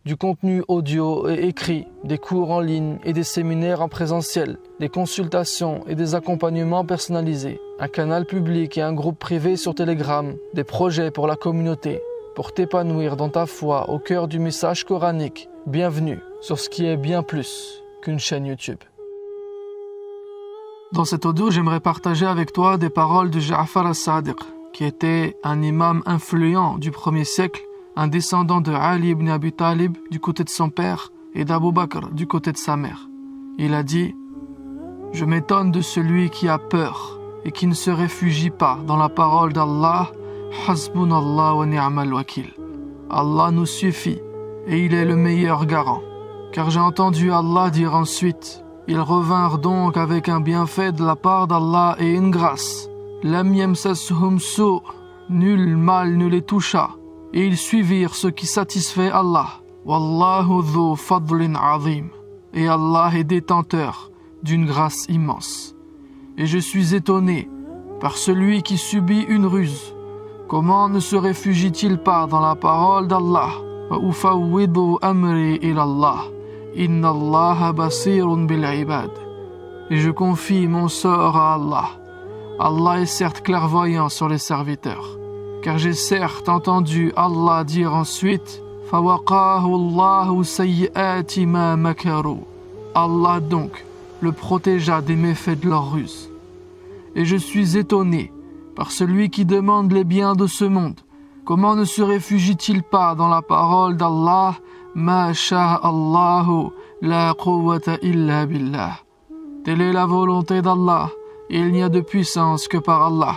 Du contenu audio et écrit, des cours en ligne et des séminaires en présentiel, des consultations et des accompagnements personnalisés, un canal public et un groupe privé sur Telegram, des projets pour la communauté, pour t'épanouir dans ta foi au cœur du message coranique. Bienvenue sur ce qui est bien plus qu'une chaîne YouTube. Dans cette audio, j'aimerais partager avec toi des paroles de Ja'far as-Sadiq, qui était un imam influent du 1er siècle, un descendant de Ali ibn Abi Talib du côté de son père et d'Abu Bakr du côté de sa mère. Il a dit « Je m'étonne de celui qui a peur et qui ne se réfugie pas dans la parole d'Allah, Hasbunallah wa ni'mal wakil. Allah nous suffit et il est le meilleur garant. Car j'ai entendu Allah dire ensuite, ils revinrent donc avec un bienfait de la part d'Allah et une grâce. Lam yamsashum su', nul mal ne les toucha. Et ils suivirent ce qui satisfait Allah. Wallahu dhu fadlin azim. Et Allah est détenteur d'une grâce immense. Et je suis étonné par celui qui subit une ruse. Comment ne se réfugie-t-il pas dans la parole d'Allah? Wa ufawwidu amri ilallah. Inna Allaha basirun bil ibad. Et je confie mon sort à Allah. Allah est certes clairvoyant sur les serviteurs. Car j'ai certes entendu Allah dire ensuite فَوَقَاهُ اللَّهُ سَيِّئَاتِ مَا مَكَرُوا. Allah donc le protégea des méfaits de leur ruse. Et je suis étonné par celui qui demande les biens de ce monde. Comment ne se réfugie-t-il pas dans la parole d'Allah مَا شَاءَ اللَّهُ لَا قُوَّةَ إِلَّا بِاللَّهِ. Telle est la volonté d'Allah, et il n'y a de puissance que par Allah.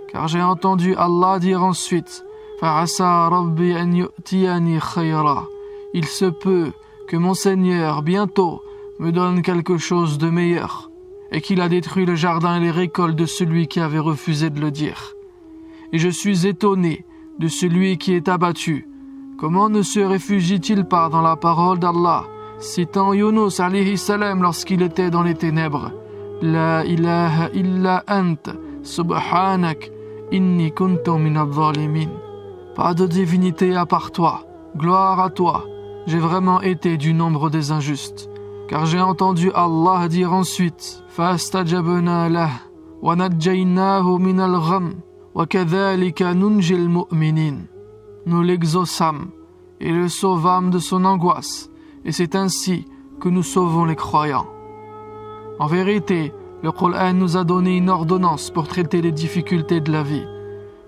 Car j'ai entendu Allah dire ensuite فَعَسَى رَبِّي أَنْ يُؤْتِيَنِي خَيْرًا. Il se peut que mon Seigneur bientôt me donne quelque chose de meilleur et qu'il a détruit le jardin et les récoltes de celui qui avait refusé de le dire. Et je suis étonné de celui qui est abattu. Comment ne se réfugie-t-il pas dans la parole d'Allah, citant Yunus alayhi salam lorsqu'il était dans les ténèbres? La ilaha illa ant subhanak inni kuntu minadh zalimin. Pas de divinité à part toi, gloire à toi, j'ai vraiment été du nombre des injustes. Car j'ai entendu Allah dire ensuite fastajabna lah wa najjaynahu minal gham wa kadhalika nunjil mu'minin. Nous l'exaucâmes et le sauvâmes de son angoisse, et c'est ainsi que nous sauvons les croyants. En vérité, le Coran nous a donné une ordonnance pour traiter les difficultés de la vie.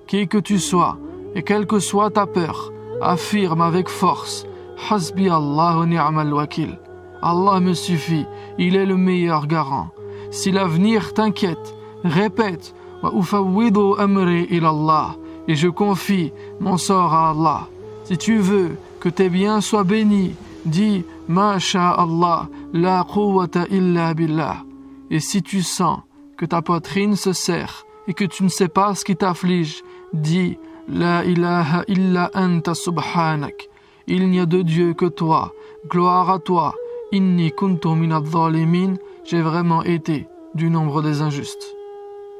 Qui que tu sois, et quelle que soit ta peur, affirme avec force « Hasbi Allah wa ni'mal wakil ». Allah me suffit, il est le meilleur garant. Si l'avenir t'inquiète, répète « Wa ufawwidu amri ilallah » et je confie mon sort à Allah. Si tu veux que tes biens soient bénis, dis « Ma sha'Allah, la quwwata illa billah ». Et si tu sens que ta poitrine se serre et que tu ne sais pas ce qui t'afflige, dis La ilaha illa anta subhanak. Il n'y a de Dieu que toi. Gloire à toi. Inni kuntu minadh zalimin. J'ai vraiment été du nombre des injustes.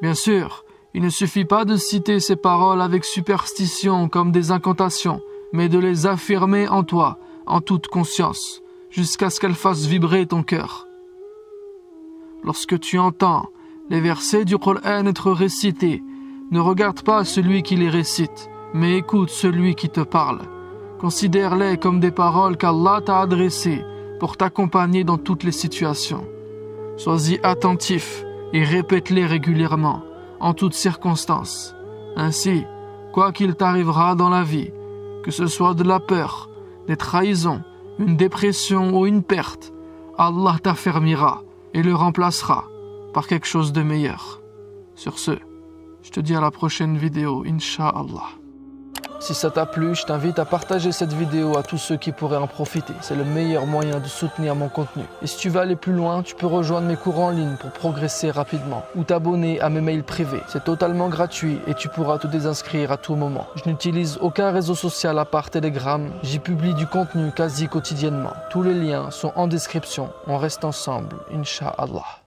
Bien sûr, il ne suffit pas de citer ces paroles avec superstition comme des incantations, mais de les affirmer en toi, en toute conscience, jusqu'à ce qu'elles fassent vibrer ton cœur. Lorsque tu entends les versets du Coran être récités, ne regarde pas celui qui les récite, mais écoute celui qui te parle. Considère-les comme des paroles qu'Allah t'a adressées pour t'accompagner dans toutes les situations. Sois-y attentif et répète-les régulièrement, en toutes circonstances. Ainsi, quoi qu'il t'arrivera dans la vie, que ce soit de la peur, des trahisons, une dépression ou une perte, Allah t'affermira et le remplacera par quelque chose de meilleur. Sur ce, je te dis à la prochaine vidéo, Inch'Allah. Si ça t'a plu, je t'invite à partager cette vidéo à tous ceux qui pourraient en profiter. C'est le meilleur moyen de soutenir mon contenu. Et si tu veux aller plus loin, tu peux rejoindre mes cours en ligne pour progresser rapidement ou t'abonner à mes mails privés. C'est totalement gratuit et tu pourras te désinscrire à tout moment. Je n'utilise aucun réseau social à part Telegram. J'y publie du contenu quasi quotidiennement. Tous les liens sont en description. On reste ensemble, Inch'Allah.